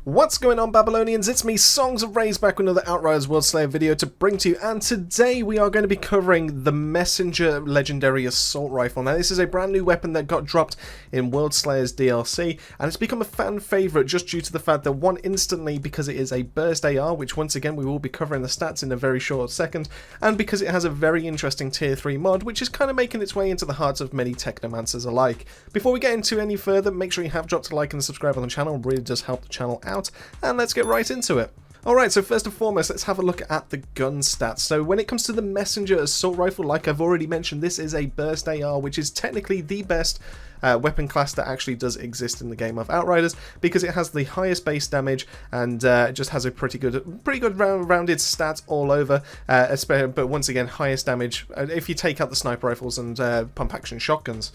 What's going on, Babylonians? It's me, Songs of Rage, back with another Outriders worldslayer video to bring to you, and today we are going to be covering the Messenger Legendary Assault Rifle. Now this is a brand new weapon that got dropped in Worldslayer's DLC, and it's become a fan favourite just due to the fact that, one, instantly because it is a burst AR, which once again we will be covering the stats in a very short second, and because it has a very interesting tier 3 mod, which is kind of making its way into the hearts of many Technomancers alike. Before we get into any further, make sure you have dropped a like and subscribe on the channel. It really does help the channel out. And let's get right into it. Alright, so first and foremost, let's have a look at the gun stats. So when it comes to the Messenger Assault Rifle, like I've already mentioned, this is a burst AR, which is technically the best weapon class that actually does exist in the game of Outriders, because it has the highest base damage and just has a pretty good rounded stats all over, but once again, highest damage if you take out the sniper rifles and pump action shotguns.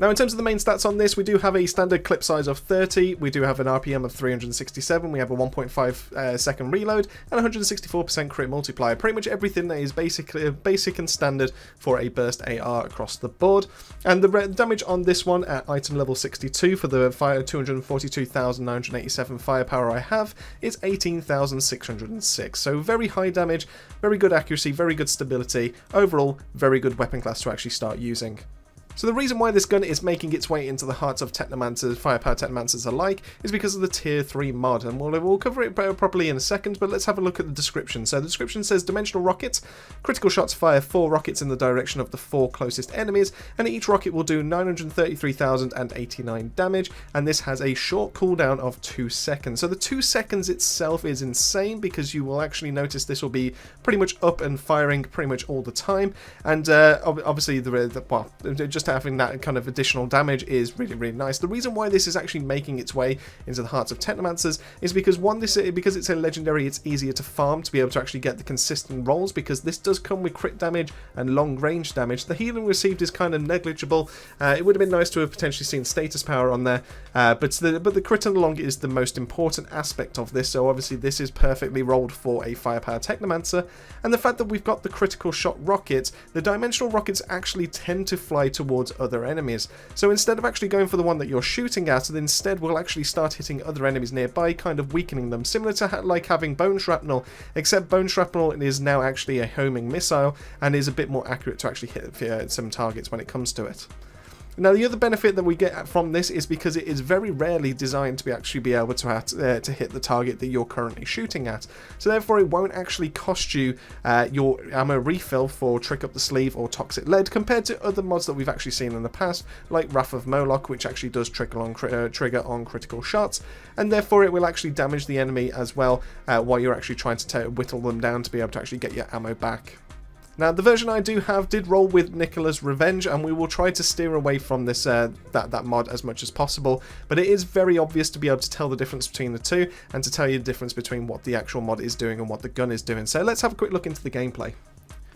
Now, in terms of the main stats on this, we do have a standard clip size of 30, we do have an RPM of 367, we have a 1.5 second reload, and 164% crit multiplier. Pretty much everything that is basic and standard for a burst AR across the board. And the damage on this one at item level 62 for the 242,987 firepower I have is 18,606. So very high damage, very good accuracy, very good stability. Overall, very good weapon class to actually start using. So the reason why this gun is making its way into the hearts of Technomancers, Firepower Technomancers alike, is because of the Tier 3 mod, and we'll cover it properly in a second, but let's have a look at the description. So the description says, dimensional rockets, critical shots fire 4 rockets in the direction of the 4 closest enemies, and each rocket will do 933,089 damage, and this has a short cooldown of 2 seconds. So the 2 seconds itself is insane, because you will actually notice this will be pretty much up and firing pretty much all the time, and obviously just having that kind of additional damage is really nice. The reason why this is actually making its way into the hearts of Technomancers is because, one, because it's a legendary, it's easier to farm to be able to actually get the consistent rolls, because this does come with crit damage and long range damage. The healing received is kind of negligible. It would have been nice to have potentially seen status power on there, but the crit and long is the most important aspect of this, so obviously this is perfectly rolled for a Firepower Technomancer. And the fact that we've got the critical shot rockets, the dimensional rockets actually tend to fly towards other enemies. So instead of actually going for the one that you're shooting at, instead we'll actually start hitting other enemies nearby, kind of weakening them, similar to like having bone shrapnel, except bone shrapnel is now actually a homing missile and is a bit more accurate to actually hit some targets when it comes to it. Now, the other benefit that we get from this is because it is very rarely designed to actually be able to hit the target that you're currently shooting at. So therefore, it won't actually cost you your ammo refill for Trick Up the Sleeve or Toxic Lead, compared to other mods that we've actually seen in the past, like Wrath of Moloch, which actually does trigger on critical shots, and therefore it will actually damage the enemy as well while you're actually trying to whittle them down to be able to actually get your ammo back. Now, the version I do have did roll with Nicola's Revenge, and we will try to steer away from this that mod as much as possible, but it is very obvious to be able to tell the difference between the two, and to tell you the difference between what the actual mod is doing and what the gun is doing. So let's have a quick look into the gameplay.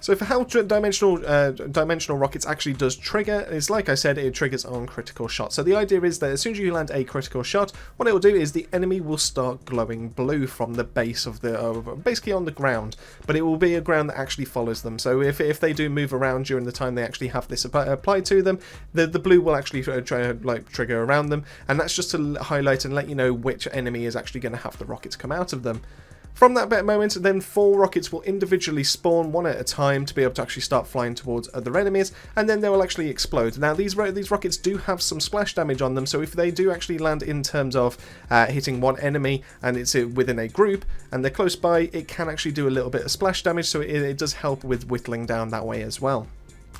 So for how dimensional rockets actually does trigger, is like I said, it triggers on critical shot. So the idea is that as soon as you land a critical shot, what it will do is the enemy will start glowing blue from the base of the, basically on the ground, but it will be a ground that actually follows them. So if they do move around during the time they actually have this applied to them, the blue will actually trigger around them, and that's just to highlight and let you know which enemy is actually going to have the rockets come out of them. From that moment, then 4 rockets will individually spawn one at a time to be able to actually start flying towards other enemies, and then they will actually explode. Now, these rockets do have some splash damage on them, so if they do actually land in terms of hitting one enemy and it's within a group and they're close by, it can actually do a little bit of splash damage, so it does help with whittling down that way as well.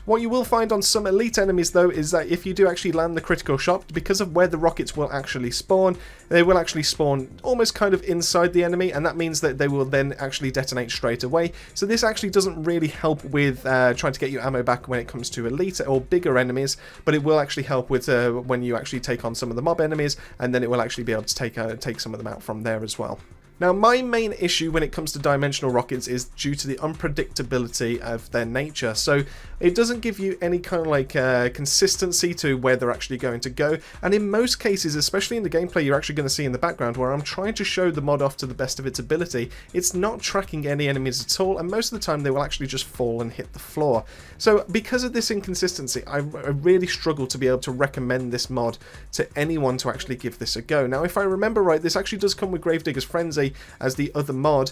What you will find on some elite enemies, though, is that if you do actually land the critical shot, because of where the rockets will actually spawn, they will actually spawn almost kind of inside the enemy, and that means that they will then actually detonate straight away. So this actually doesn't really help with trying to get your ammo back when it comes to elite or bigger enemies, but it will actually help with when you actually take on some of the mob enemies, and then it will actually be able to take some of them out from there as well. Now, my main issue when it comes to dimensional rockets is due to the unpredictability of their nature. So it doesn't give you any kind of like consistency to where they're actually going to go. And in most cases, especially in the gameplay you're actually going to see in the background, where I'm trying to show the mod off to the best of its ability, it's not tracking any enemies at all. And most of the time they will actually just fall and hit the floor. So because of this inconsistency, I really struggle to be able to recommend this mod to anyone to actually give this a go. Now, if I remember right, this actually does come with Gravedigger's Frenzy as the other mod,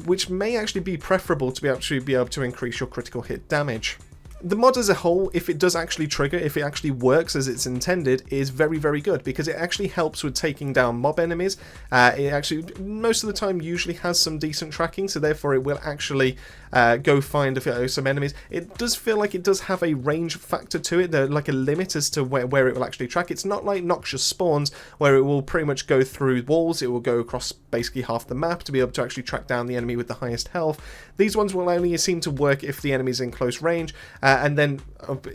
which may actually be preferable to be able to increase your critical hit damage. The mod as a whole, if it does actually trigger, if it actually works as it's intended, is very, very good, because it actually helps with taking down mob enemies. It actually, most of the time, usually has some decent tracking, so therefore it will actually go find some enemies. It does feel like it does have a range factor to it, like a limit as to where it will actually track. It's not like Noxious Spawns, where it will pretty much go through walls. It will go across basically half the map to be able to actually track down the enemy with the highest health. These ones will only seem to work if the enemy's in close range, and then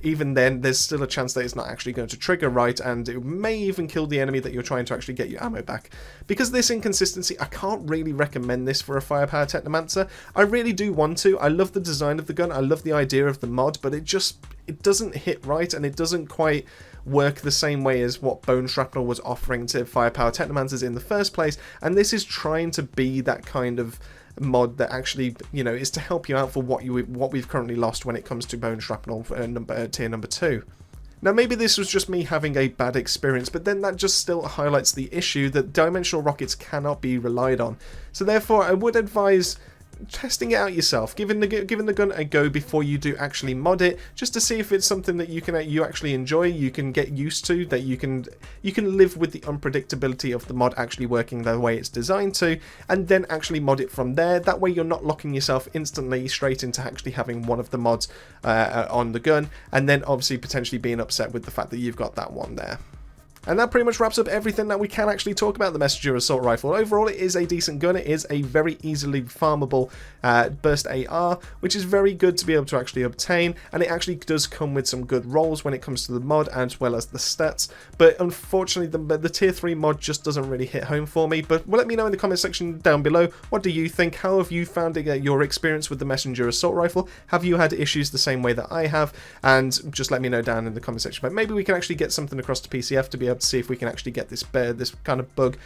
even then there's still a chance that it's not actually going to trigger right, and it may even kill the enemy that you're trying to actually get your ammo back. Because of this inconsistency, I can't really recommend this for a firepower Technomancer. I really do want to. I love the design of the gun, I love the idea of the mod, but it doesn't hit right, and it doesn't quite work the same way as what Bone Shrapnel was offering to firepower Technomancers in the first place, and this is trying to be that kind of mod that actually, you know, is to help you out for what we've currently lost when it comes to Bone Shrapnel for tier number 2. Now, maybe this was just me having a bad experience, but then that just still highlights the issue that dimensional rockets cannot be relied on. So therefore, I would advise testing it out yourself, giving the gun a go before you do actually mod it, just to see if it's something that you actually enjoy, you can get used to, that you can live with the unpredictability of the mod actually working the way it's designed to, and then actually mod it from there. That way you're not locking yourself instantly straight into actually having one of the mods on the gun, and then obviously potentially being upset with the fact that you've got that one there. And that pretty much wraps up everything that we can actually talk about the Messenger Assault Rifle. Overall, it is a decent gun. It is a very easily farmable burst AR, which is very good to be able to actually obtain, and it actually does come with some good rolls when it comes to the mod as well as the stats. But unfortunately, the tier 3 mod just doesn't really hit home for me. But let me know in the comment section down below, what do you think? How have you found your experience with the Messenger Assault Rifle? Have you had issues the same way that I have? And just let me know down in the comment section. But maybe we can actually get something across to PCF to be able to see if we can actually get this kind of bug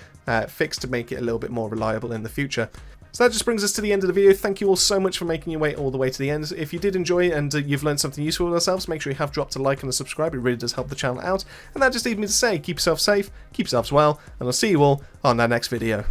fixed to make it a little bit more reliable in the future. So that just brings us to the end of the video. Thank you all so much for making your way all the way to the end. If you did enjoy and you've learned something useful with yourselves, make sure you have dropped a like and a subscribe. It really does help the channel out. And that just leaves me to say, keep yourself safe, keep yourselves well, and I'll see you all on that next video.